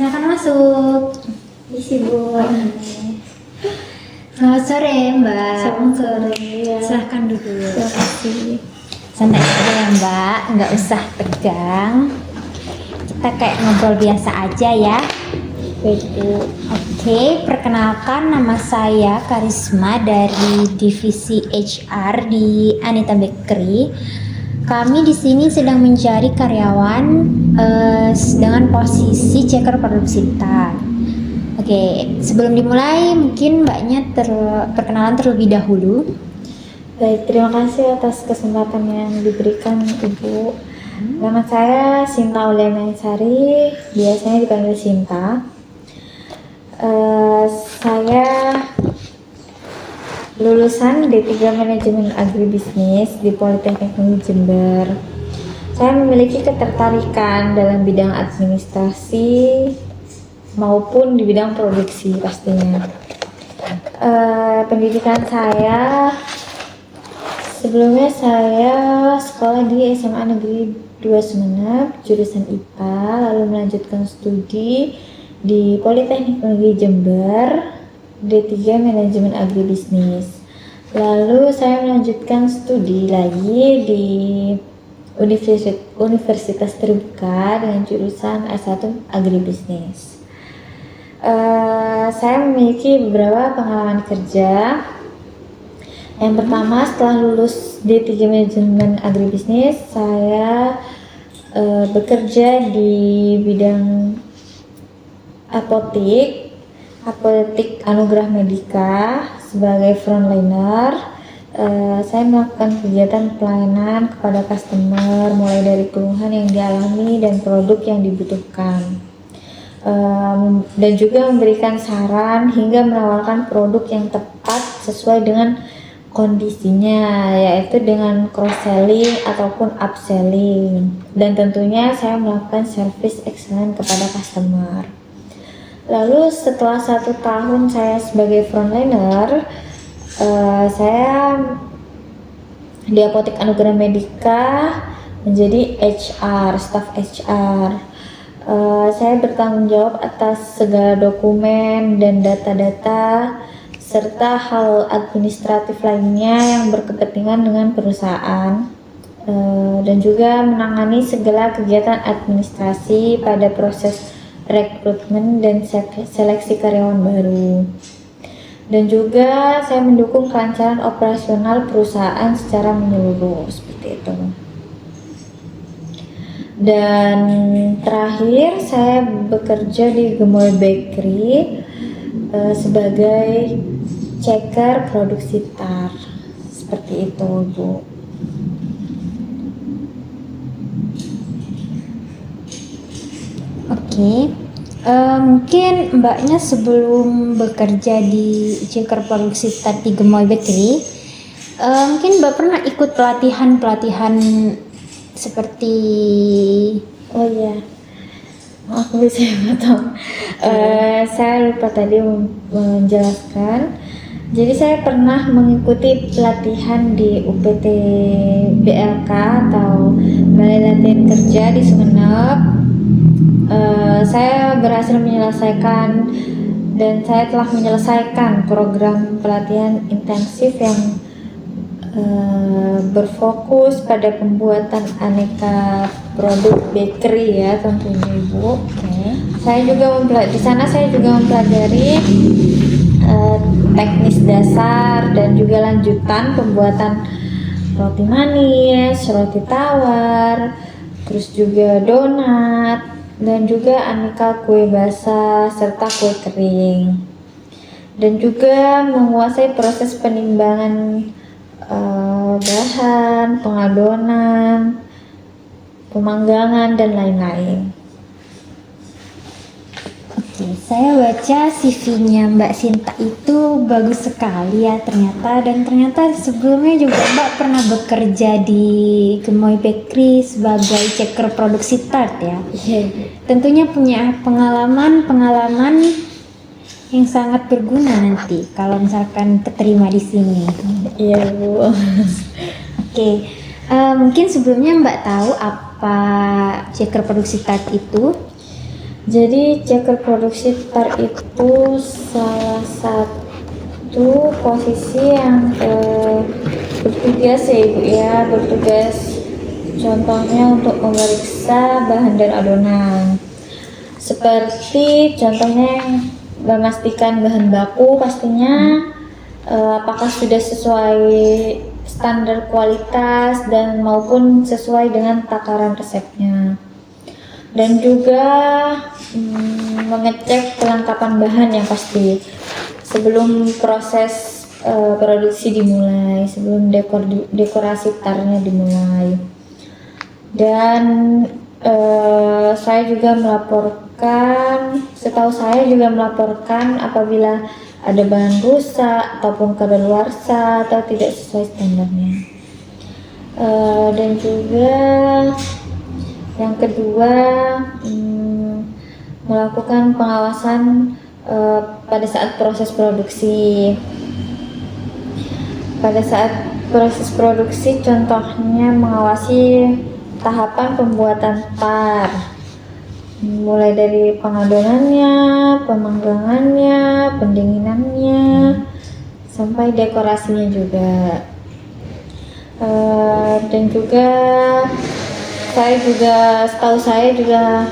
Silakan masuk. Isi Bu. Selamat sore Mbak. Selamat sore. Ya. Silahkan duduk. Terima kasih. Santai aja ya Mbak, nggak usah tegang. Kita kayak ngobrol biasa aja ya. Baik Bu. Oke, perkenalkan nama saya Karisma dari divisi HR di Anita Bakery. Kami di sini sedang mencari karyawan dengan posisi checker produksi tar. Oke, sebelum dimulai mungkin mbaknya perkenalan terlebih dahulu. Baik, terima kasih atas kesempatan yang diberikan Ibu. Nama saya Sinta Auliana Sari, biasanya dipanggil Sinta. Saya lulusan D3 Manajemen Agribisnis di Politeknik Negeri Jember. Saya memiliki ketertarikan dalam bidang administrasi maupun di bidang produksi pastinya. Pendidikan saya sebelumnya saya sekolah di SMA Negeri 2 Sumeneb, jurusan IPA, lalu melanjutkan studi di Politeknik Negeri Jember, D3 Manajemen Agribisnis. Lalu saya melanjutkan studi lagi di Universitas Terbuka dengan jurusan S1 Agribisnis. Saya memiliki beberapa pengalaman kerja. Yang pertama, setelah lulus D3 Manajemen Agribisnis, saya bekerja di bidang apotik Anugerah Medika sebagai frontliner. Saya melakukan kegiatan pelayanan kepada customer mulai dari keluhan yang dialami dan produk yang dibutuhkan, dan juga memberikan saran hingga menawarkan produk yang tepat sesuai dengan kondisinya, yaitu dengan cross selling ataupun upselling, dan tentunya saya melakukan service excellent kepada customer. Lalu setelah 1 tahun saya sebagai frontliner, saya di Apotek Anugerah Medika menjadi HR, staf HR. Saya bertanggung jawab atas segala dokumen dan data-data serta hal administratif lainnya yang berkepentingan dengan perusahaan, dan juga menangani segala kegiatan administrasi pada proses rekrutmen dan seleksi karyawan baru. Dan juga saya mendukung kelancaran operasional perusahaan secara menyeluruh, seperti itu. Dan terakhir saya bekerja di Gemoy Bakery sebagai checker produksi tar, seperti itu Bu. Oke, mungkin mbaknya sebelum bekerja di checker produksi tar di Gemoy Bakery, mungkin mbak pernah ikut pelatihan seperti Oh iya, maaf Bu, saya nggak tahu. Saya lupa tadi menjelaskan. Jadi saya pernah mengikuti pelatihan di UPT BLK atau Balai Latihan Kerja di Sumeneb. Saya berhasil menyelesaikan dan saya telah menyelesaikan program pelatihan intensif yang berfokus pada pembuatan aneka produk bakery ya tentunya Ibu. Saya juga di sana saya juga mempelajari teknis dasar dan juga lanjutan pembuatan roti manis, roti tawar, terus juga donat, dan juga aneka kue basah serta kue kering. Dan juga menguasai proses penimbangan bahan, pengadonan, pemanggangan, dan lain-lain. Oke, saya baca CV-nya Mbak Sinta itu bagus sekali ya ternyata, dan ternyata sebelumnya juga Mbak pernah bekerja di Gemoy Bakery sebagai checker produksi tart ya. Tentunya punya pengalaman yang sangat berguna nanti kalau misalkan keterima di sini. Iya Bu. Oke, mungkin sebelumnya Mbak tahu apa checker produksi tart itu? Jadi checker produksi tar itu salah satu posisi yang bertugas ya ibu ya, bertugas contohnya untuk memeriksa bahan dan adonan. Seperti contohnya yang memastikan bahan baku pastinya apakah sudah sesuai standar kualitas dan maupun sesuai dengan takaran resepnya. Dan juga mengecek kelengkapan bahan yang pasti sebelum proses produksi dimulai, sebelum dekorasi tarnya dimulai. Dan setahu saya juga melaporkan apabila ada bahan rusak ataupun kadaluarsa atau tidak sesuai standarnya. Dan juga yang kedua, melakukan pengawasan pada saat proses produksi. Pada saat proses produksi, contohnya mengawasi tahapan pembuatan tar, mulai dari pengadonannya, pemanggangannya, pendinginannya, sampai dekorasinya juga. Dan juga setahu saya juga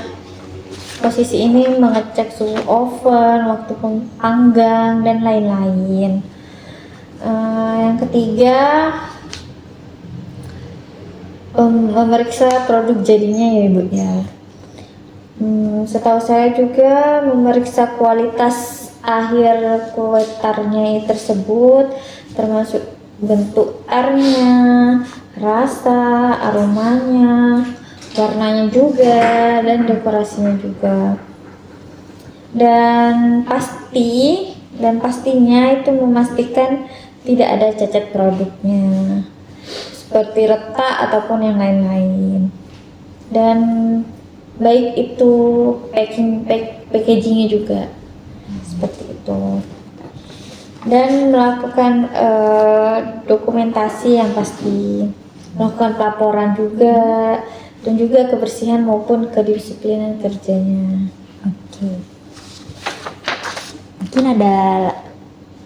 posisi ini mengecek suhu oven, waktu panggang dan lain-lain. Yang ketiga, memeriksa produk jadinya ya ibu ya. Setahu saya juga memeriksa kualitas akhir kue tarnya tersebut, termasuk bentuk tarnya, rasa, aromanya, warnanya juga, dan dekorasinya juga. Dan pastinya itu memastikan tidak ada cacat produknya, seperti retak ataupun yang lain-lain. Dan baik itu packagingnya juga seperti itu. Dan melakukan dokumentasi yang pasti, melakukan pelaporan juga, dan juga kebersihan maupun kedisiplinan kerjanya. Oke. Mungkin ada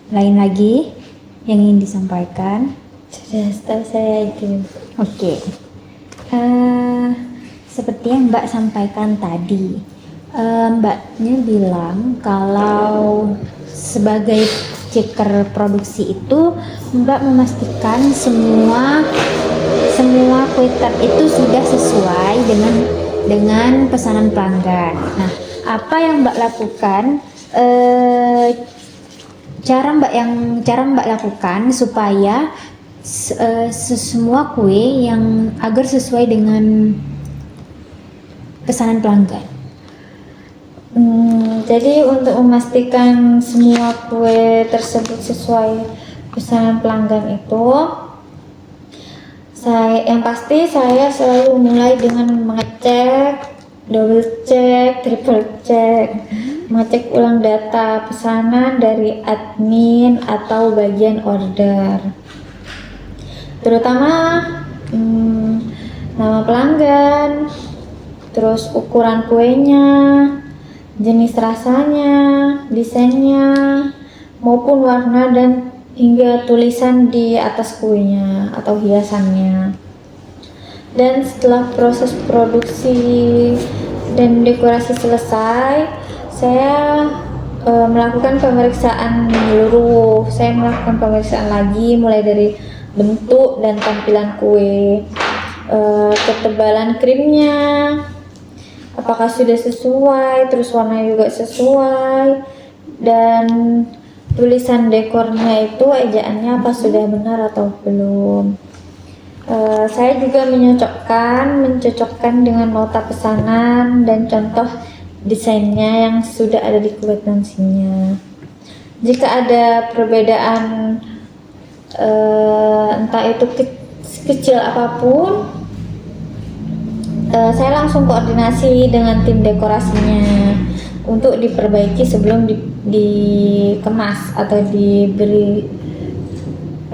lain lagi yang ingin disampaikan? Sudah, setahu saya itu. Oke. Seperti yang Mbak sampaikan tadi, Mbaknya bilang kalau sebagai checker produksi itu Mbak memastikan semua kue tart itu sudah sesuai dengan pesanan pelanggan. Nah, apa yang Mbak lakukan? Cara Mbak lakukan supaya semua kue yang agar sesuai dengan pesanan pelanggan. Jadi untuk memastikan semua kue tersebut sesuai pesanan pelanggan itu, saya selalu mulai dengan mengecek, double check, triple check, mengecek ulang data pesanan dari admin atau bagian order, terutama nama pelanggan, terus ukuran kuenya, jenis rasanya, desainnya, maupun warna dan hingga tulisan di atas kuenya atau hiasannya. Dan setelah proses produksi dan dekorasi selesai, saya melakukan pemeriksaan menyeluruh. Saya melakukan pemeriksaan lagi mulai dari bentuk dan tampilan kue, ketebalan krimnya, apakah sudah sesuai, terus warnanya juga sesuai, dan tulisan dekornya itu ejaannya apa sudah benar atau belum. Saya juga mencocokkan dengan nota pesanan dan contoh desainnya yang sudah ada di kwitansinya. Jika ada perbedaan entah itu kecil apapun, saya langsung koordinasi dengan tim dekorasinya untuk diperbaiki sebelum dikemas atau diberi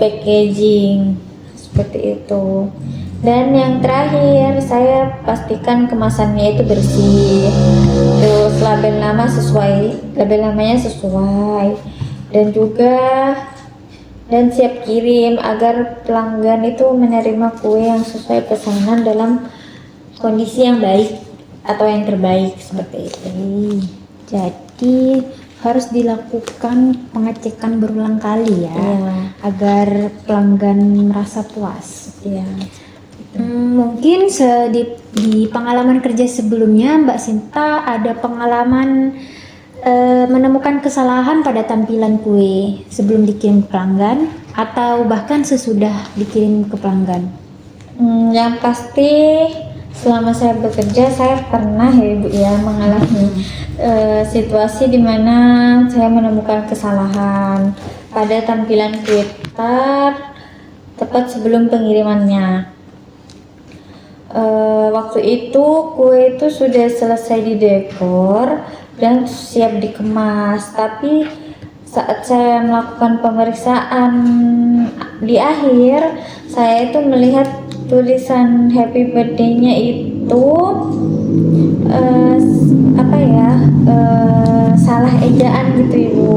packaging seperti itu. Dan yang terakhir, saya pastikan kemasannya itu bersih. Terus label namanya sesuai. Dan juga siap kirim agar pelanggan itu menerima kue yang sesuai pesanan dalam kondisi yang baik atau yang terbaik seperti itu. Jadi harus dilakukan pengecekan berulang kali ya, Iya. agar pelanggan merasa puas. Iya. Mungkin di pengalaman kerja sebelumnya Mbak Sinta ada pengalaman menemukan kesalahan pada tampilan kue sebelum dikirim ke pelanggan atau bahkan sesudah dikirim ke pelanggan. Yang pasti selama saya bekerja saya pernah ya Ibu ya mengalami situasi di mana saya menemukan kesalahan pada tampilan kue tart tepat sebelum pengirimannya. Waktu itu kue itu sudah selesai didekor dan siap dikemas, tapi saat saya melakukan pemeriksaan di akhir, saya itu melihat tulisan happy birthday-nya itu salah ejaan gitu Ibu,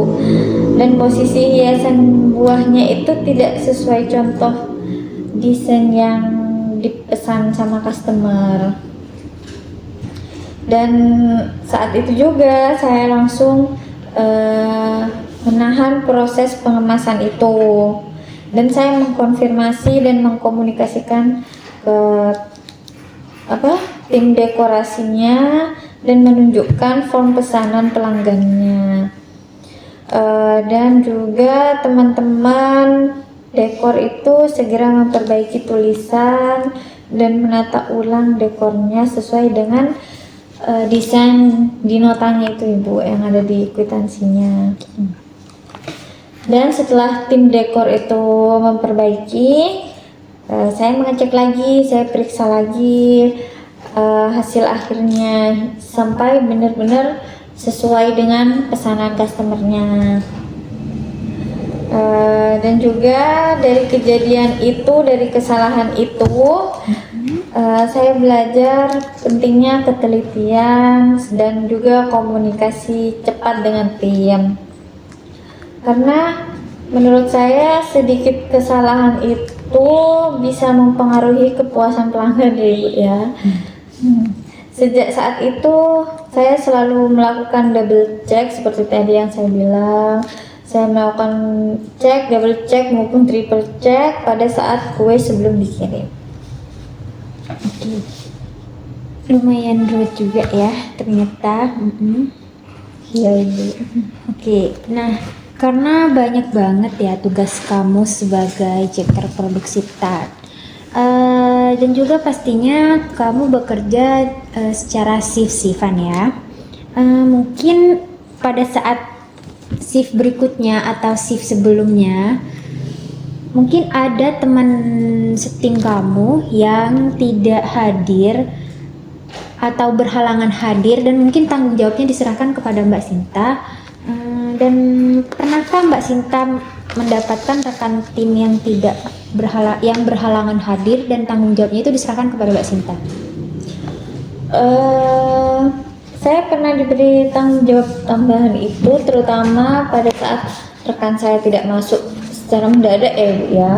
dan posisi hiasan buahnya itu tidak sesuai contoh desain yang dipesan sama customer. Dan saat itu juga saya langsung menahan proses pengemasan itu, dan saya mengkonfirmasi dan mengkomunikasikan ke tim dekorasinya dan menunjukkan form pesanan pelanggannya. Dan juga teman-teman dekor itu segera memperbaiki tulisan dan menata ulang dekornya sesuai dengan desain di notanya itu Ibu yang ada di kwitansinya. Dan setelah tim dekor itu memperbaiki, saya mengecek lagi, saya periksa lagi hasil akhirnya sampai benar-benar sesuai dengan pesanan customernya. Dan juga dari kejadian itu, dari kesalahan itu, saya belajar pentingnya ketelitian dan juga komunikasi cepat dengan tim. Karena menurut saya sedikit kesalahan itu bisa mempengaruhi kepuasan pelanggan ya. Sejak saat itu saya selalu melakukan double check seperti tadi yang saya bilang. Saya melakukan double check maupun triple check pada saat kue sebelum dikirim. Oke. Lumayan ruwet juga ya ternyata. Iya Ibu. Oke, nah karena banyak banget ya tugas kamu sebagai checker produksi tart. Dan juga pastinya kamu bekerja secara shift-shiftan ya. Mungkin pada saat shift berikutnya atau shift sebelumnya, mungkin ada teman setim kamu yang tidak hadir atau berhalangan hadir dan mungkin tanggung jawabnya diserahkan kepada Mbak Sinta. Dan pernahkah Mbak Sinta mendapatkan rekan tim yang berhalangan hadir dan tanggung jawabnya itu diserahkan kepada Mbak Sinta? Saya pernah diberi tanggung jawab tambahan itu terutama pada saat rekan saya tidak masuk secara mendadak ya Bu ya.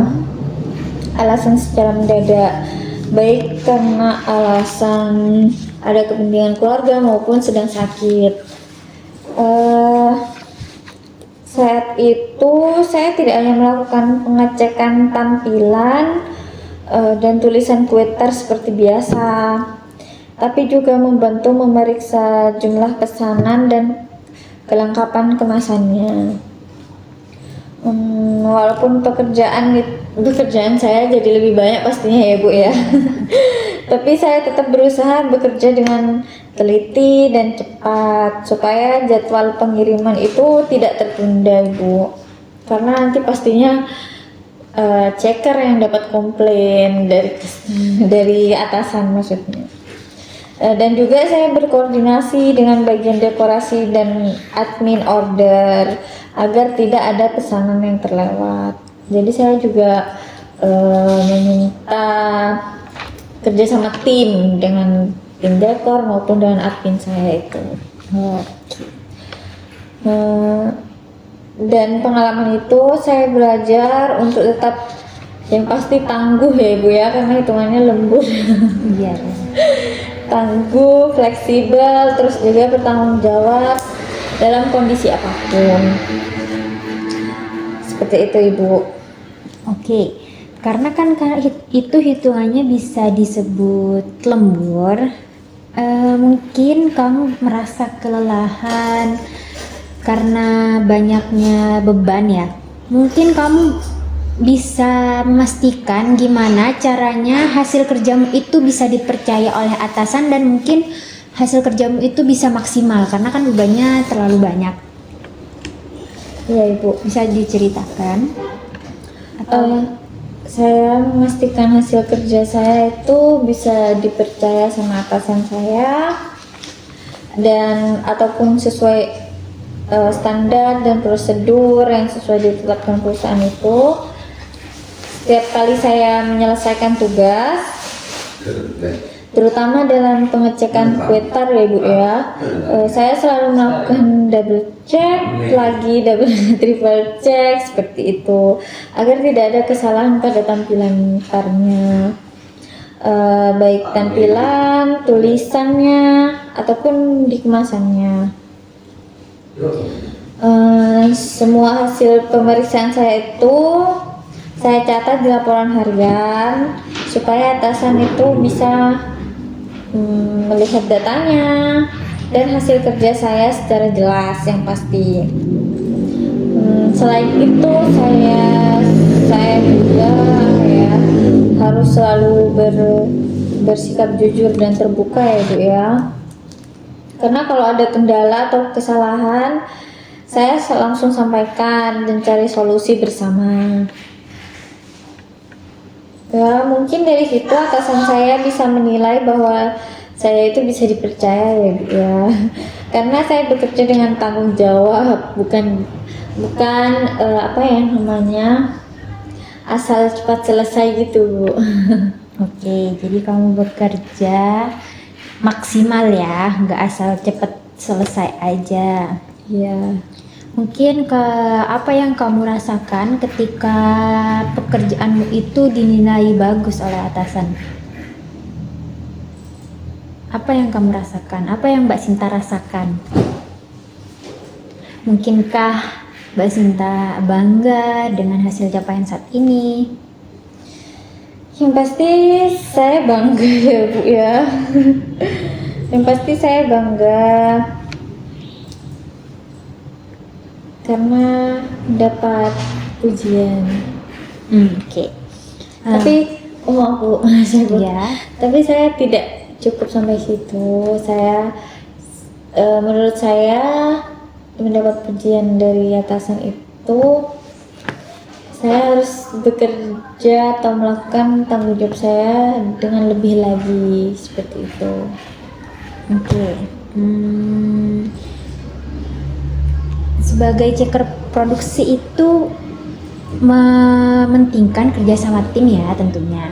Alasan secara mendadak, baik karena alasan ada kepentingan keluarga maupun sedang sakit. Saat itu saya tidak hanya melakukan pengecekan tampilan dan tulisan kue tart seperti biasa, tapi juga membantu memeriksa jumlah pesanan dan kelengkapan kemasannya. Walaupun pekerjaan saya jadi lebih banyak pastinya ya Bu ya. Tapi saya tetap berusaha bekerja dengan teliti dan cepat supaya jadwal pengiriman itu tidak tertunda Ibu. Karena nanti pastinya checker yang dapat komplain dari atasan maksudnya. Dan juga saya berkoordinasi dengan bagian dekorasi dan admin order agar tidak ada pesanan yang terlewat. Jadi saya juga meminta kerja sama tim dengan tim dekor maupun dengan admin saya itu. Dan pengalaman itu saya belajar untuk tetap yang pasti tangguh ya Ibu ya, karena hitungannya lembur. Iya. Tangguh, fleksibel, terus juga bertanggung jawab dalam kondisi apapun. Seperti itu Ibu. Oke, karena kan itu hitungannya bisa disebut lembur. Mungkin kamu merasa kelelahan karena banyaknya beban ya. Mungkin kamu bisa memastikan gimana caranya hasil kerjamu itu bisa dipercaya oleh atasan dan mungkin hasil kerjamu itu bisa maksimal karena kan bebannya terlalu banyak. Iya Ibu. Bisa diceritakan? Atau saya memastikan hasil kerja saya itu bisa dipercaya sama atasan saya dan ataupun sesuai standar dan prosedur yang sesuai ditetapkan perusahaan itu. Setiap kali saya menyelesaikan tugas, terutama dalam pengecekan kuetar ya Bu ya, saya selalu melakukan double check lagi, double triple check seperti itu agar tidak ada kesalahan pada tampilan kuetarnya, baik tampilan, tulisannya ataupun di kemasannya. Semua hasil pemeriksaan saya itu saya catat di laporan harian supaya atasan itu bisa melihat datanya dan hasil kerja saya secara jelas yang pasti. Selain itu saya juga harus selalu bersikap jujur dan terbuka ya Bu ya. Karena kalau ada kendala atau kesalahan saya langsung sampaikan dan cari solusi bersama. Ya, mungkin dari situ atasan saya bisa menilai bahwa saya itu bisa dipercaya ya Bu ya. Karena saya bekerja dengan tanggung jawab, bukan asal cepat selesai gitu Bu. Oke, jadi kamu bekerja maksimal ya, nggak asal cepet selesai aja. Iya. Mungkin apa yang kamu rasakan ketika pekerjaanmu itu dinilai bagus oleh atasan? Apa yang kamu rasakan? Apa yang Mbak Sinta rasakan? Mungkinkah Mbak Sinta bangga dengan hasil capaian saat ini? Yang pasti saya bangga ya Bu ya. Yang pasti saya bangga karena dapat pujian. Oke. Tapi maaf Bu, Ya. tapi saya tidak cukup sampai situ. Menurut saya mendapat pujian dari atasan itu saya harus bekerja atau melakukan tanggung jawab saya dengan lebih lagi seperti itu. Oke. Sebagai checker produksi itu mementingkan kerja sama tim ya tentunya.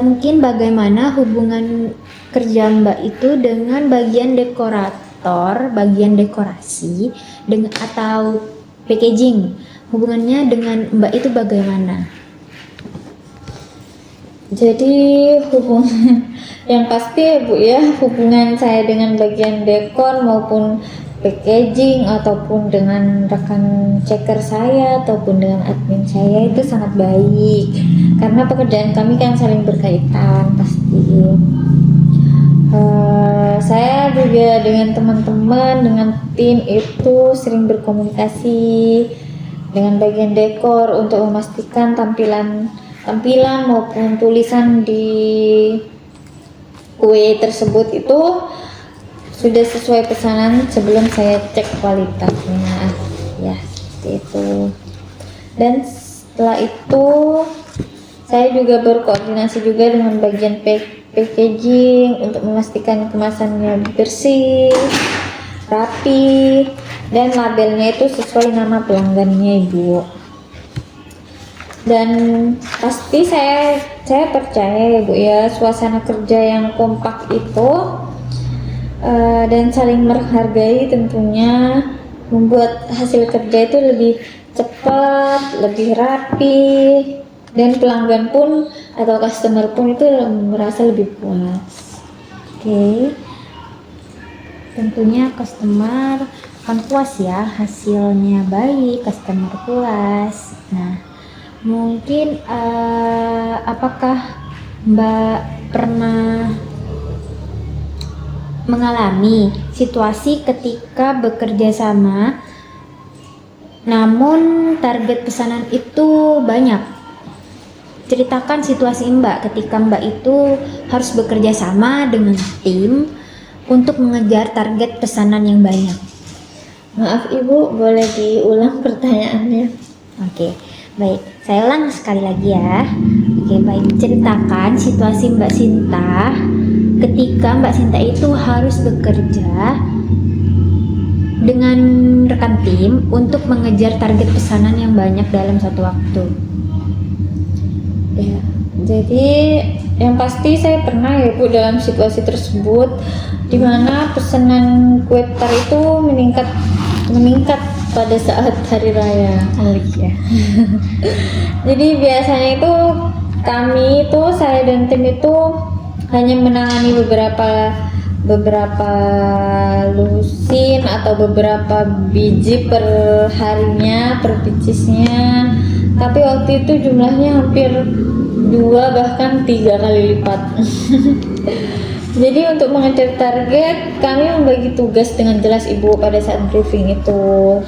Mungkin bagaimana hubungan kerja Mbak itu dengan bagian dekorator, bagian dekorasi atau packaging? Hubungannya dengan Mbak itu bagaimana? Jadi hubungan yang pasti ya Bu ya, hubungan saya dengan bagian dekor maupun packaging ataupun dengan rekan checker saya ataupun dengan admin saya itu sangat baik karena pekerjaan kami kan saling berkaitan pasti. Saya juga dengan teman-teman, dengan tim itu sering berkomunikasi dengan bagian dekor untuk memastikan tampilan maupun tulisan di kue tersebut itu sudah sesuai pesanan sebelum saya cek kualitasnya ya, seperti itu. Dan setelah itu saya juga berkoordinasi juga dengan bagian packaging untuk memastikan kemasannya bersih, rapi, dan labelnya itu sesuai nama pelanggannya Ibu. Dan pasti saya saya percaya ya Bu ya, suasana kerja yang kompak itu dan saling menghargai tentunya membuat hasil kerja itu lebih cepat, lebih rapi, dan pelanggan pun atau customer pun itu merasa lebih puas. Oke, tentunya customer akan puas ya, hasilnya baik, customer puas. Nah, mungkin apakah Mbak pernah mengalami situasi ketika bekerja sama namun target pesanan itu banyak? Ceritakan situasi Mbak ketika Mbak itu harus bekerja sama dengan tim untuk mengejar target pesanan yang banyak. Maaf Ibu, boleh diulang pertanyaannya? Oke, baik. Saya ulang sekali lagi ya. Oke, baik. Ceritakan situasi Mbak Sinta ketika Mbak Sinta itu harus bekerja dengan rekan tim untuk mengejar target pesanan yang banyak dalam satu waktu. Ya, jadi yang pasti saya pernah ya Bu dalam situasi tersebut di mana pesanan kue tar itu meningkat pada saat hari raya. Oh iya. Jadi biasanya itu kami itu, saya dan tim itu hanya menangani beberapa lusin atau beberapa biji per harinya, per picisnya. Tapi waktu itu jumlahnya hampir 2 bahkan 3 kali lipat. Jadi untuk mengejar target, kami membagi tugas dengan jelas Ibu pada saat briefing itu.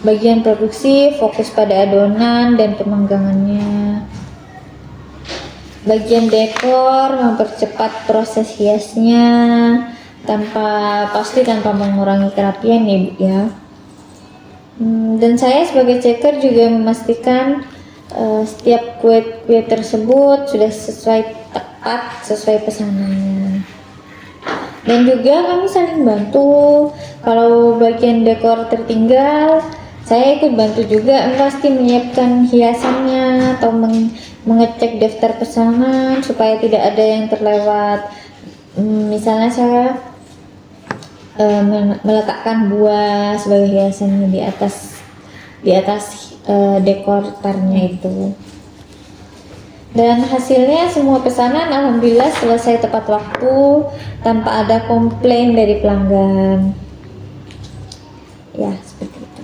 Bagian produksi fokus pada adonan dan pemanggangannya. Bagian dekor mempercepat proses hiasnya tanpa mengurangi kerapian ya Bu ya. Dan saya sebagai checker juga memastikan setiap kue tersebut sudah tepat sesuai pesanannya. Dan juga kami saling bantu. Kalau bagian dekor tertinggal, saya ikut bantu juga pasti menyiapkan hiasannya atau mengecek daftar pesanan supaya tidak ada yang terlewat. Misalnya saya meletakkan buah sebagai hiasannya di atas dekor tarnya itu. Dan hasilnya semua pesanan alhamdulillah selesai tepat waktu tanpa ada komplain dari pelanggan. Ya, seperti itu.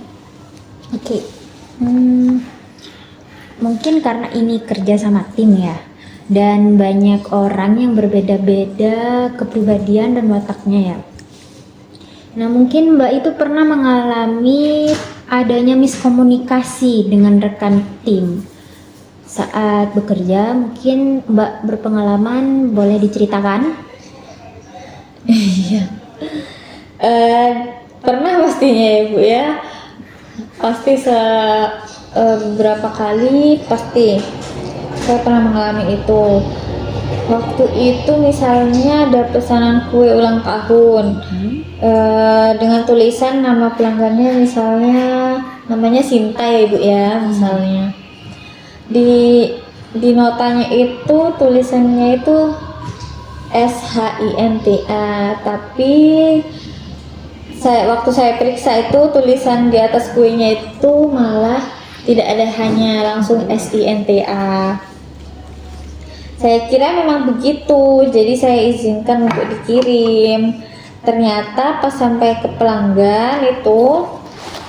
Oke. Mungkin karena ini kerja sama tim ya, dan banyak orang yang berbeda-beda kepribadian dan wataknya ya. Nah, mungkin Mbak itu pernah mengalami adanya miskomunikasi dengan rekan tim saat bekerja. Mungkin Mbak berpengalaman, boleh diceritakan? Iya. Pernah pastinya ya Bu ya. Pasti beberapa kali pasti saya pernah mengalami itu. Waktu itu misalnya ada pesanan kue ulang tahun dengan tulisan nama pelanggannya, misalnya namanya Sinta ya Ibu ya misalnya. Di notanya itu tulisannya itu SHINTA, tapi waktu saya periksa itu tulisan di atas kuenya itu malah tidak ada, hanya langsung SINTA. Saya kira memang begitu, jadi saya izinkan untuk dikirim. Ternyata pas sampai ke pelanggan itu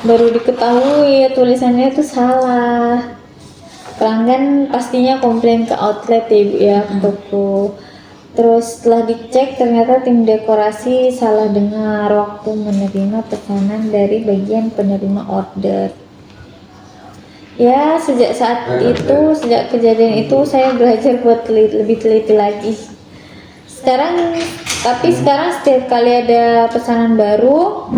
baru diketahui tulisannya itu salah. Pelanggan pastinya komplain ke outlet ya Ibu ya, ke toko. Terus setelah dicek ternyata tim dekorasi salah dengar waktu menerima pesanan dari bagian penerima order. Ya, sejak kejadian itu saya belajar buat lebih teliti lagi. Tapi sekarang setiap kali ada pesanan baru,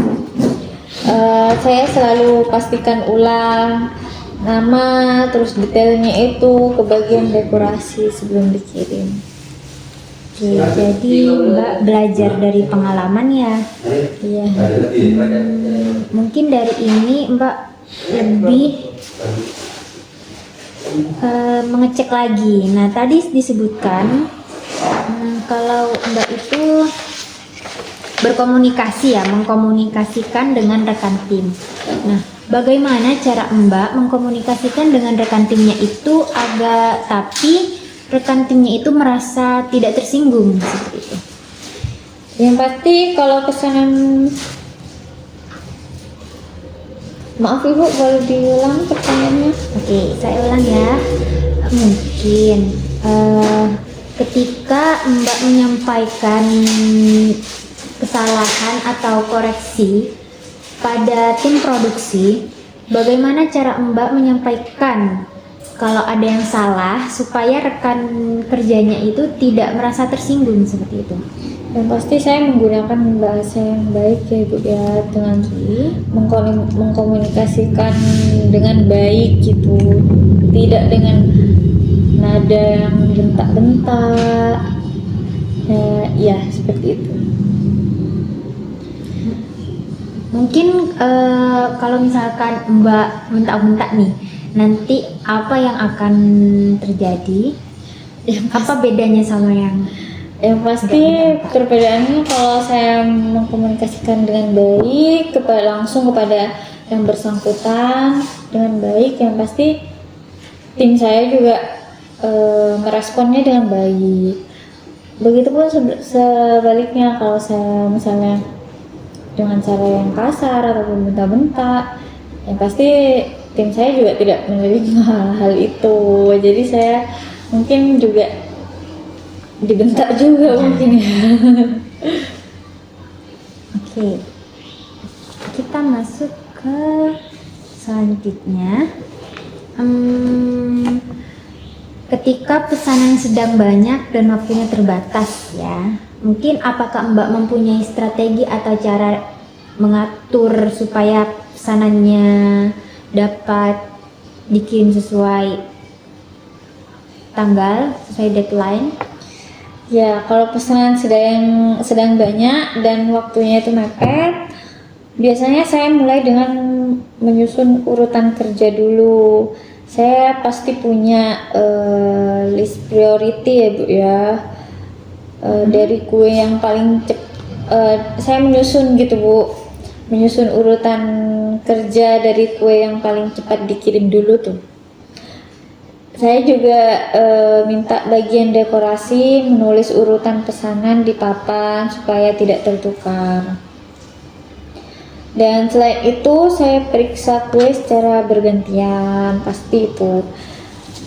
saya selalu pastikan ulang nama terus detailnya itu ke bagian dekorasi sebelum dikirim. Oke, jadi Mbak belajar dari pengalaman ya. Iya. Mungkin dari ini Mbak lebih mengecek lagi. Nah, tadi disebutkan kalau Mbak itu berkomunikasi ya, mengkomunikasikan dengan rekan tim. Nah, bagaimana cara Mbak mengkomunikasikan dengan rekan timnya itu tapi rekan timnya itu merasa tidak tersinggung seperti itu? Yang pasti kalau pesanan, maaf Ibu, boleh diulang pertanyaannya? Oke, saya ulang ya. Mungkin ketika Mbak menyampaikan kesalahan atau koreksi pada tim produksi, bagaimana cara Mbak menyampaikan kalau ada yang salah supaya rekan kerjanya itu tidak merasa tersinggung seperti itu? Yang pasti saya menggunakan bahasa yang baik ya Ibu ya, dengan mengkomunikasikan dengan baik gitu, tidak dengan nada yang bentak-bentak, ya seperti itu. Mungkin kalau misalkan Mbak bentak-bentak nih, nanti apa yang akan terjadi? Apa bedanya sama yang Yang pasti perbedaannya kalau saya mengkomunikasikan dengan baik langsung kepada yang bersangkutan dengan baik, yang pasti tim saya juga meresponnya dengan baik. Begitupun sebaliknya, kalau saya misalnya dengan cara yang kasar atau bentak-bentak, yang pasti tim saya juga tidak menerima hal itu. Jadi saya mungkin juga dibentak juga mungkin ya. Oke, kita masuk ke selanjutnya. Ketika pesanan sedang banyak dan waktunya terbatas ya, mungkin apakah Mbak mempunyai strategi atau cara mengatur supaya pesanannya dapat dikirim sesuai tanggal, sesuai deadline? Ya, kalau pesanan sedang banyak dan waktunya itu mepet, biasanya saya mulai dengan menyusun urutan kerja dulu. Saya pasti punya list priority ya Bu ya. Dari kue yang paling saya menyusun gitu Bu, menyusun urutan kerja dari kue yang paling cepat dikirim dulu tuh. Saya juga minta bagian dekorasi menulis urutan pesanan di papan supaya tidak tertukar. Dan selain itu saya periksa kue secara bergantian, pasti itu.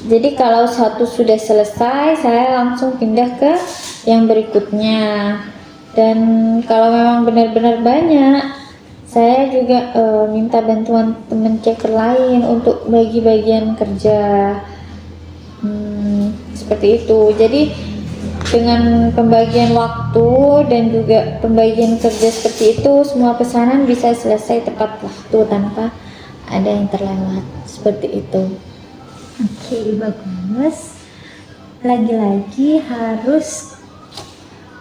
Jadi kalau satu sudah selesai, saya langsung pindah ke yang berikutnya. Dan kalau memang benar-benar banyak, saya juga minta bantuan teman checker lain untuk bagi bagian kerja. Seperti itu. Jadi dengan pembagian waktu dan juga pembagian kerja seperti itu, semua pesanan bisa selesai tepat waktu tanpa ada yang terlewat. Seperti itu. Oke, bagus. Lagi-lagi harus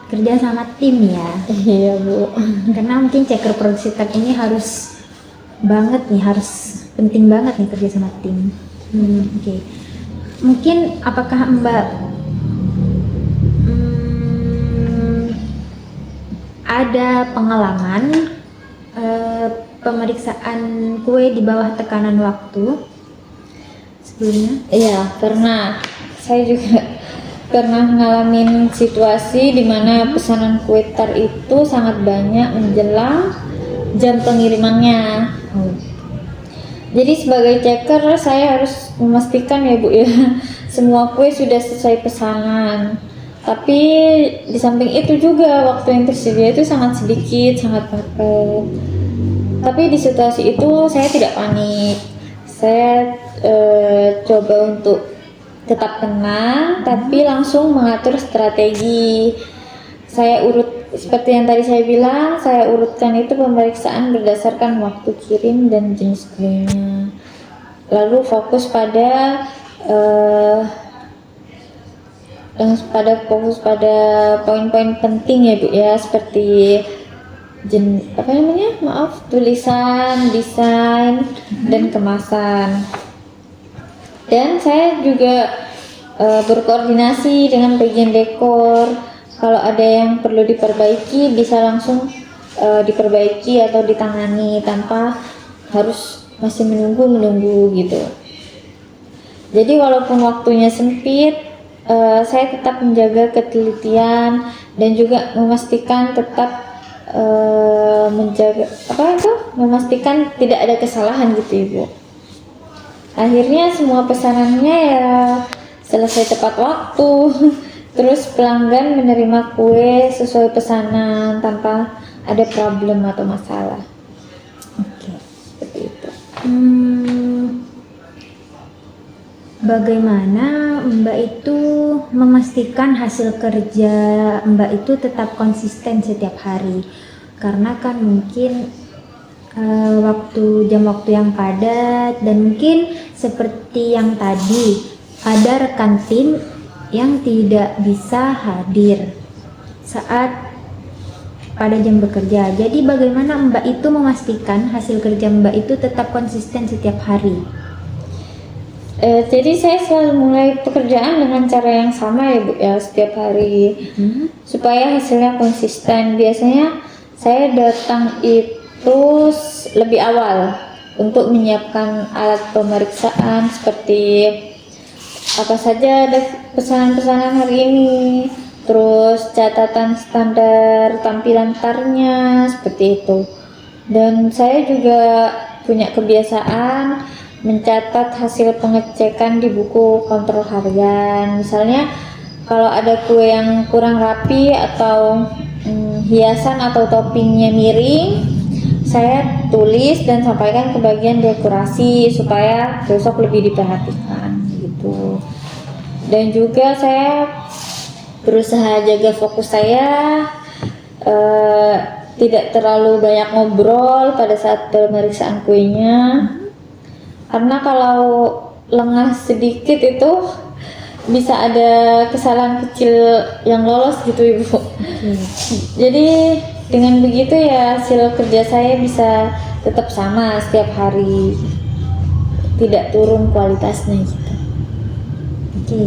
kerja sama tim ya. Iya Bu. Karena mungkin checker produksi tag ini harus banget nih, harus penting banget nih kerja sama tim. Oke. Mungkin apakah Mbak ada pengalaman pemeriksaan kue di bawah tekanan waktu sebelumnya? Iya, pernah. Saya juga pernah ngalamin situasi di mana pesanan kue tar itu sangat banyak menjelang jam pengirimannya. Jadi sebagai checker saya harus memastikan ya Bu ya, semua kue sudah selesai pesanan. Tapi di samping itu juga waktu yang tersedia itu sangat sedikit, sangat mepet. Tapi di situasi itu saya tidak panik. Saya coba untuk tetap tenang, tapi langsung mengatur strategi. Saya seperti yang tadi saya bilang, saya urutkan itu pemeriksaan berdasarkan waktu kirim dan jenis kuenya. Lalu fokus pada poin-poin penting ya Bu ya, seperti tulisan, desain, dan kemasan. Dan saya juga berkoordinasi dengan bagian dekor. Kalau ada yang perlu diperbaiki bisa langsung diperbaiki atau ditangani tanpa harus masih menunggu gitu. Jadi walaupun waktunya sempit, saya tetap menjaga ketelitian dan juga memastikan tetap memastikan tidak ada kesalahan gitu Ibu. Akhirnya semua pesanannya ya selesai tepat waktu. Terus pelanggan menerima kue sesuai pesanan tanpa ada problem atau masalah. Oke. Seperti itu. Bagaimana Mbak itu memastikan hasil kerja Mbak itu tetap konsisten setiap hari? Karena kan mungkin jam waktu yang padat, dan mungkin seperti yang tadi ada rekan tim yang tidak bisa hadir saat pada jam bekerja. Jadi bagaimana Mbak itu memastikan hasil kerja Mbak itu tetap konsisten setiap hari? Jadi saya selalu mulai pekerjaan dengan cara yang sama ya Bu ya, setiap hari supaya hasilnya konsisten. Biasanya saya datang itu lebih awal untuk menyiapkan alat pemeriksaan seperti apa saja ada pesanan-pesanan hari ini, terus catatan standar tampilan tarnya seperti itu. Dan saya juga punya kebiasaan mencatat hasil pengecekan di buku kontrol harian. Misalnya kalau ada kue yang kurang rapi atau hiasan atau toppingnya miring, saya tulis dan sampaikan ke bagian dekorasi supaya besok lebih diperhatikan gitu. Dan juga saya berusaha jaga fokus saya, tidak terlalu banyak ngobrol pada saat pemeriksaan kuenya. Karena kalau lengah sedikit itu bisa ada kesalahan kecil yang lolos gitu Ibu. Jadi dengan begitu ya hasil kerja saya bisa tetap sama setiap hari, tidak turun kualitasnya gitu. Oke.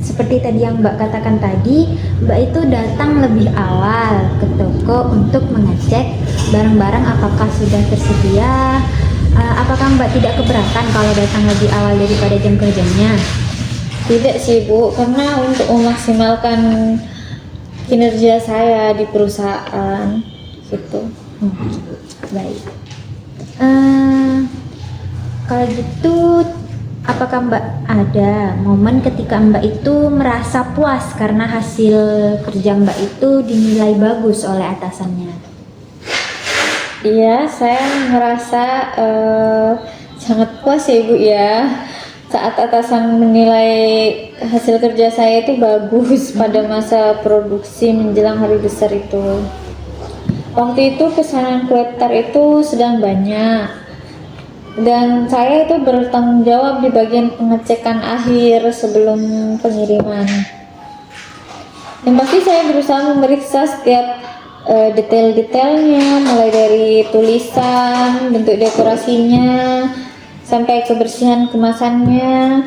Seperti tadi yang Mbak katakan tadi, Mbak itu datang lebih awal ke toko untuk mengecek barang-barang apakah sudah tersedia. Apakah Mbak tidak keberatan kalau datang lebih awal daripada jam kerjanya? Tidak sih Bu, karena untuk memaksimalkan kinerja saya di perusahaan gitu. Baik. Kalau gitu, apakah Mbak ada momen ketika Mbak itu merasa puas karena hasil kerja Mbak itu dinilai bagus oleh atasannya? Iya, saya merasa sangat puas ya Ibu ya saat atasan menilai hasil kerja saya itu bagus pada masa produksi menjelang hari besar itu. Waktu itu pesanan kue tar itu sedang banyak dan saya itu bertanggung jawab di bagian pengecekan akhir sebelum pengiriman. Yang pasti saya berusaha memeriksa setiap detail-detailnya, mulai dari tulisan, bentuk dekorasinya, sampai kebersihan kemasannya.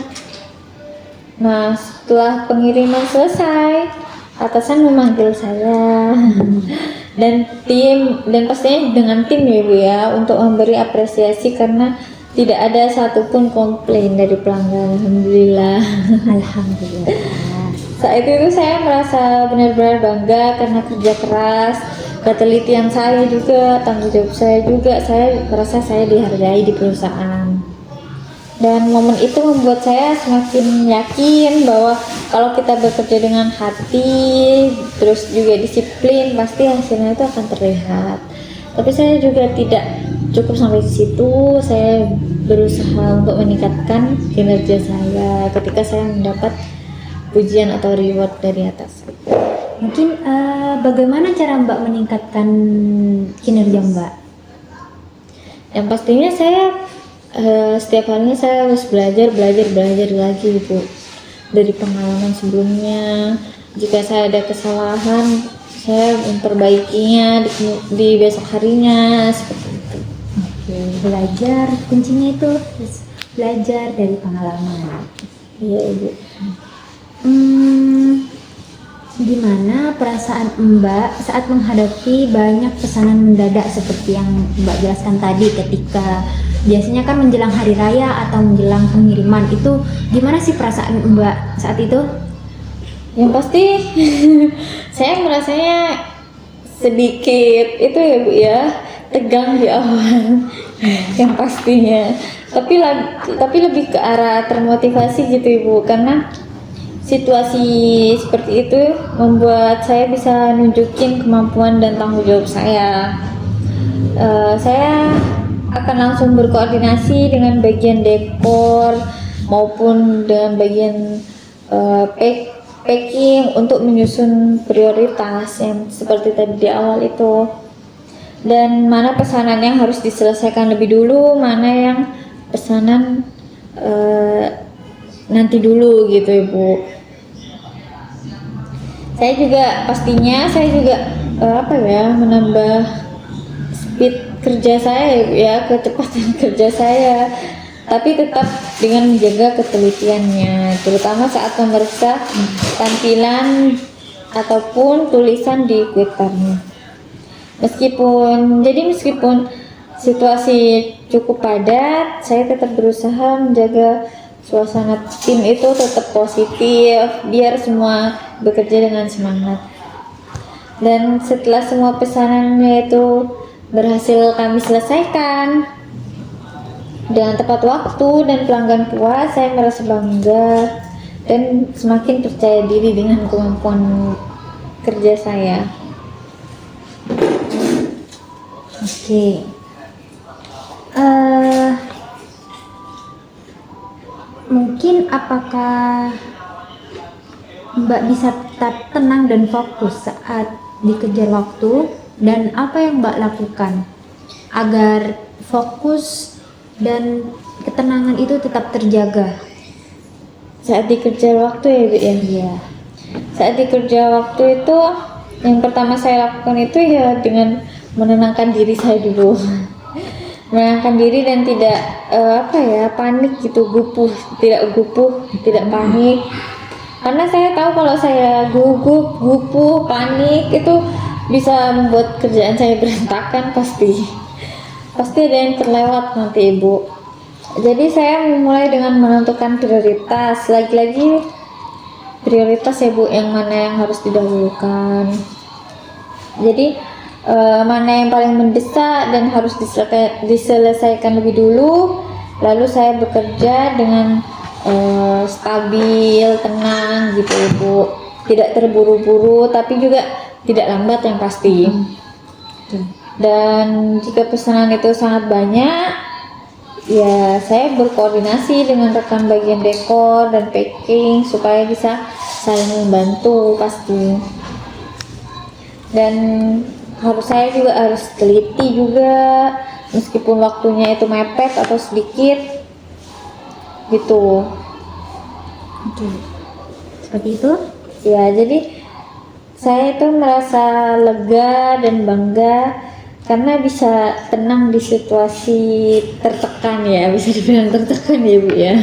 Nah, setelah pengiriman selesai, atasan memanggil saya dan pastinya dengan tim ya Bu ya, untuk memberi apresiasi karena tidak ada satupun komplain dari pelanggan. Alhamdulillah. Alhamdulillah. Saat itu saya merasa benar-benar bangga karena kerja keras, ketelitian saya juga, tanggung jawab saya juga. Saya merasa saya dihargai di perusahaan. Dan momen itu membuat saya semakin yakin bahwa kalau kita bekerja dengan hati, terus juga disiplin, pasti hasilnya itu akan terlihat. Tapi saya juga tidak cukup sampai di situ. Saya berusaha untuk meningkatkan kinerja saya ketika saya mendapat pujian atau reward dari atas. Mungkin bagaimana cara Mbak meningkatkan kinerja Mbak? Yang pastinya saya setiap harinya saya harus belajar lagi Bu, dari pengalaman sebelumnya. Jika saya ada kesalahan, saya memperbaikinya di besok harinya seperti itu. Oke, belajar kuncinya itu belajar dari pengalaman. Iya Ibu. Gimana perasaan Mbak saat menghadapi banyak pesanan mendadak seperti yang Mbak jelaskan tadi, ketika biasanya kan menjelang hari raya atau menjelang pengiriman, itu gimana sih perasaan Mbak saat itu? Yang pasti saya merasanya sedikit itu ya Bu ya, tegang di awal. Yang pastinya. Tapi lebih ke arah termotivasi gitu Ibu, karena situasi seperti itu membuat saya bisa nunjukin kemampuan dan tanggung jawab saya. Saya akan langsung berkoordinasi dengan bagian dekor maupun dengan bagian packing untuk menyusun prioritas yang seperti tadi di awal itu, dan mana pesanan yang harus diselesaikan lebih dulu, mana yang pesanan nanti dulu gitu Ibu. Saya juga menambah speed kerja saya ya, kecepatan kerja saya, tapi tetap dengan menjaga ketelitiannya, terutama saat memeriksa tampilan ataupun tulisan di Twitternya. Meskipun situasi cukup padat, saya tetap berusaha menjaga suasana tim itu tetap positif biar semua bekerja dengan semangat. Dan setelah semua pesanannya itu berhasil kami selesaikan dengan tepat waktu dan pelanggan puas, saya merasa bangga dan semakin percaya diri dengan kemampuan kerja saya. Oke. Mungkin apakah Mbak bisa tetap tenang dan fokus saat dikejar waktu, dan apa yang Mbak lakukan agar fokus dan ketenangan itu tetap terjaga Saat dikejar waktu ya Bu ya? Iya. Saat dikejar waktu itu yang pertama saya lakukan itu ya dengan menenangkan diri saya dulu. Menenangkan diri dan tidak panik gitu, tidak panik. Karena saya tahu kalau saya gugup, panik itu bisa membuat kerjaan saya berantakan pasti. Pasti ada yang terlewat nanti Ibu. Jadi saya memulai dengan menentukan prioritas. Lagi-lagi prioritas ya Bu, yang mana yang harus didahulukan. Jadi mana yang paling mendesak dan harus diselesaikan lebih dulu, lalu saya bekerja dengan stabil, tenang gitu Ibu, tidak terburu-buru tapi juga tidak lambat yang pasti. Dan jika pesanan itu sangat banyak, ya saya berkoordinasi dengan rekan bagian dekor dan packing supaya bisa saling membantu pasti. Dan saya juga harus teliti juga, meskipun waktunya itu mepet atau sedikit gitu. Oke. Seperti itu? Ya, jadi saya itu merasa lega dan bangga karena bisa tenang di situasi tertekan ya, bisa dibilang tertekan ya Bu ya.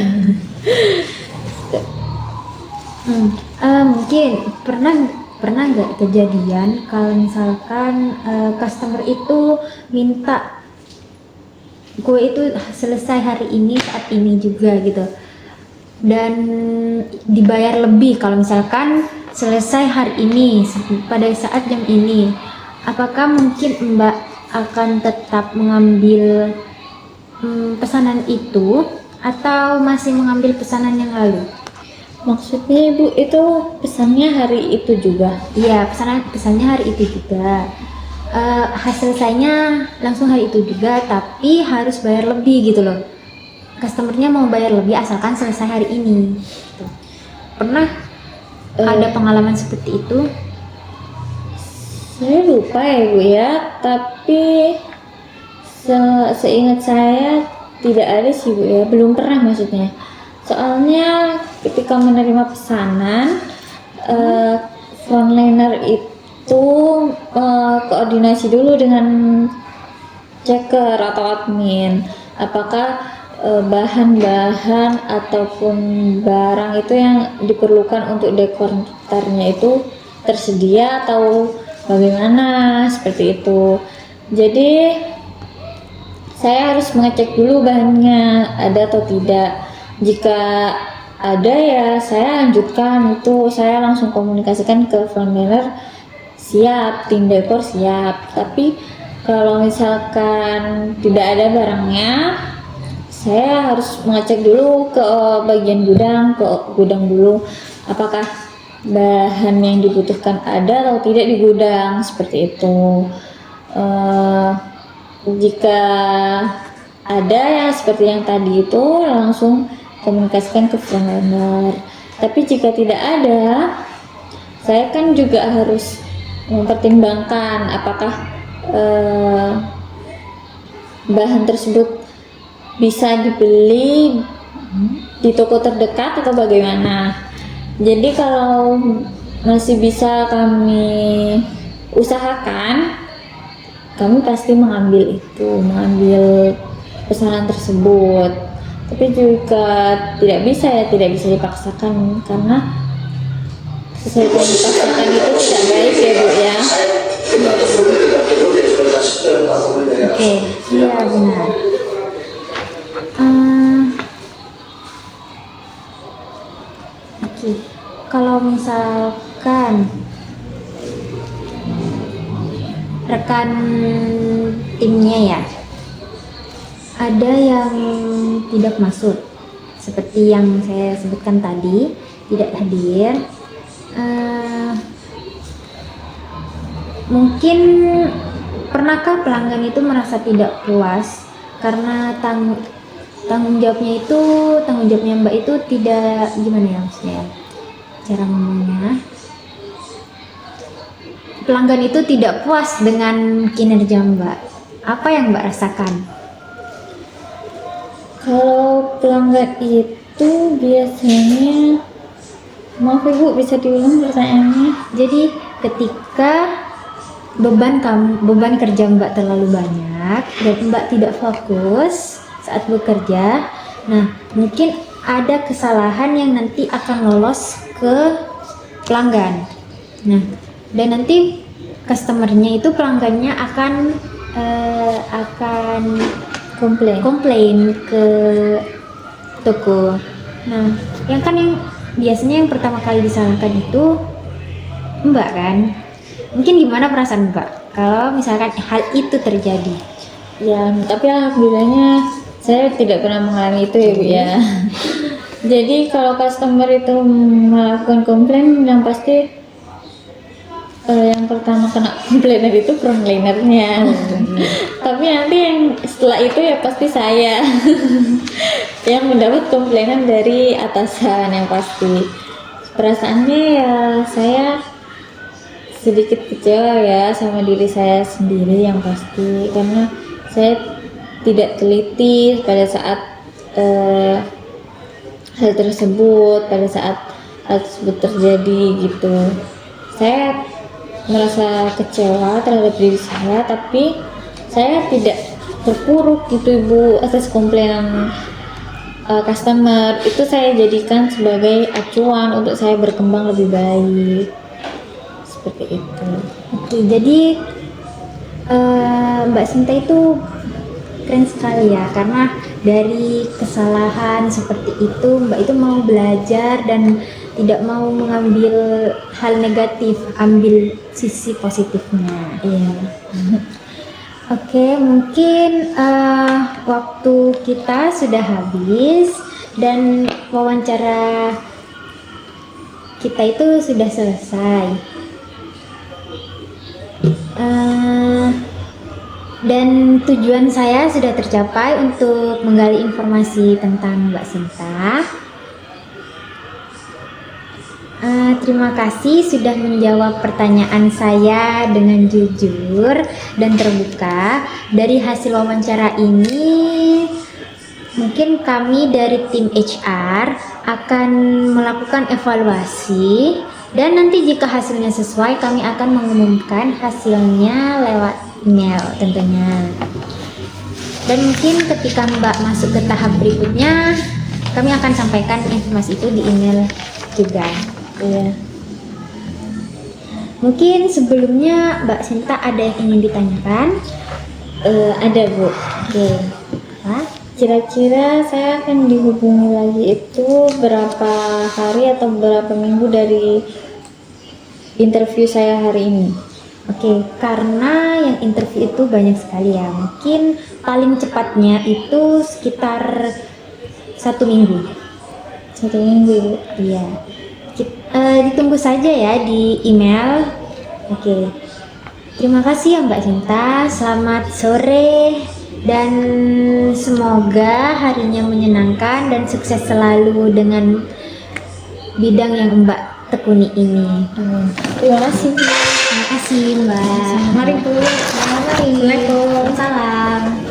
Mungkin pernah nggak kejadian kalau misalkan customer itu minta kue itu selesai hari ini saat ini juga gitu, dan dibayar lebih kalau misalkan selesai hari ini pada saat jam ini, apakah mungkin Mbak akan tetap mengambil pesanan itu atau masih mengambil pesanan yang lalu? Maksudnya Ibu itu pesannya hari itu juga? Iya, pesannya hari itu juga. Hasil selesainya langsung hari itu juga, tapi harus bayar lebih gitu loh. Customernya mau bayar lebih asalkan selesai hari ini. Gitu. Pernah ada pengalaman seperti itu? Saya lupa ya Bu ya, tapi seingat saya tidak ada sih Bu ya, belum pernah maksudnya. Soalnya ketika menerima pesanan, frontliner itu koordinasi dulu dengan checker atau admin, apakah bahan-bahan ataupun barang itu yang diperlukan untuk dekornya itu tersedia atau bagaimana, seperti itu. Jadi saya harus mengecek dulu bahannya ada atau tidak. Jika ada ya saya lanjutkan, itu saya langsung komunikasikan ke frontliner, siap, tim dekor siap. Tapi kalau misalkan tidak ada barangnya, saya harus mengecek dulu ke bagian gudang, ke gudang dulu, apakah bahan yang dibutuhkan ada atau tidak di gudang, seperti itu. Jika ada ya seperti yang tadi itu, langsung komunikasikan ke frontliner. Tapi jika tidak ada, saya kan juga harus mempertimbangkan apakah bahan tersebut bisa dibeli di toko terdekat atau bagaimana. Jadi kalau masih bisa kami usahakan, kami pasti mengambil pesanan tersebut. Tapi jika tidak bisa ya tidak bisa dipaksakan, karena sesuatu yang dipaksakan itu tidak baik ya Bu ya. Oke, iya benar. Oke, kalau misalkan rekan timnya ya ada yang tidak masuk, seperti yang saya sebutkan tadi, tidak hadir, mungkin pernahkah pelanggan itu merasa tidak puas karena tanggung jawabnya Mbak itu tidak, gimana ya maksudnya cara ngomongnya, pelanggan itu tidak puas dengan kinerja Mbak, apa yang Mbak rasakan? Kalau pelanggan itu biasanya, maaf Ibu bisa diulang pertanyaannya? Jadi ketika beban kerja Mbak terlalu banyak dan Mbak tidak fokus saat bekerja, nah mungkin ada kesalahan yang nanti akan lolos ke pelanggan. Nah, dan nanti customernya itu, pelanggannya akan komplain ke toko. Nah, yang biasanya yang pertama kali disalahkan itu Mbak kan. Mungkin gimana perasaan Mbak kalau misalkan hal itu terjadi? Ya, tapi alhamdulillahnya saya tidak pernah mengalami itu ya Bu ya. Jadi kalau customer itu melakukan komplain, yang pasti yang pertama kena komplainer itu frontlinernya. Tapi nanti yang setelah itu ya pasti saya yang mendapat komplainan dari atasan, yang pasti. Perasaannya ya saya sedikit kecewa ya sama diri saya sendiri yang pasti, karena saya tidak teliti pada saat hal tersebut terjadi gitu. Saya merasa kecewa terhadap diri saya, tapi saya tidak terpuruk gitu Ibu atas komplainan customer. Itu saya jadikan sebagai acuan untuk saya berkembang lebih baik, seperti itu. Oke, jadi Mbak Sinta itu keren sekali ya, karena dari kesalahan seperti itu Mbak itu mau belajar dan tidak mau mengambil hal negatif, ambil sisi positifnya. Iya. Oke, mungkin waktu kita sudah habis dan wawancara kita itu sudah selesai. Dan tujuan saya sudah tercapai untuk menggali informasi tentang Mbak Sinta. Terima kasih sudah menjawab pertanyaan saya dengan jujur dan terbuka. Dari hasil wawancara ini, mungkin kami dari tim HR akan melakukan evaluasi, dan nanti jika hasilnya sesuai, kami akan mengumumkan hasilnya lewat email tentunya. Dan mungkin ketika Mbak masuk ke tahap berikutnya, kami akan sampaikan informasi itu di email juga. Iya. Mungkin sebelumnya Mbak Sinta ada yang ingin ditanyakan? Ada Bu. Oke. Apa? Kira-kira saya akan dihubungi lagi itu berapa hari atau berapa minggu dari interview saya hari ini? Oke, karena yang interview itu banyak sekali ya. Mungkin paling cepatnya itu sekitar 1 minggu. 1 minggu Bu. Iya. Ditunggu saja ya di email. Oke. Terima kasih ya Mbak Sinta. Selamat sore dan semoga harinya menyenangkan dan sukses selalu dengan bidang yang Mbak tekuni ini. Terima kasih Bu. Terima kasih Mbak. Mari Bu. Mari. Assalamualaikum. Salam.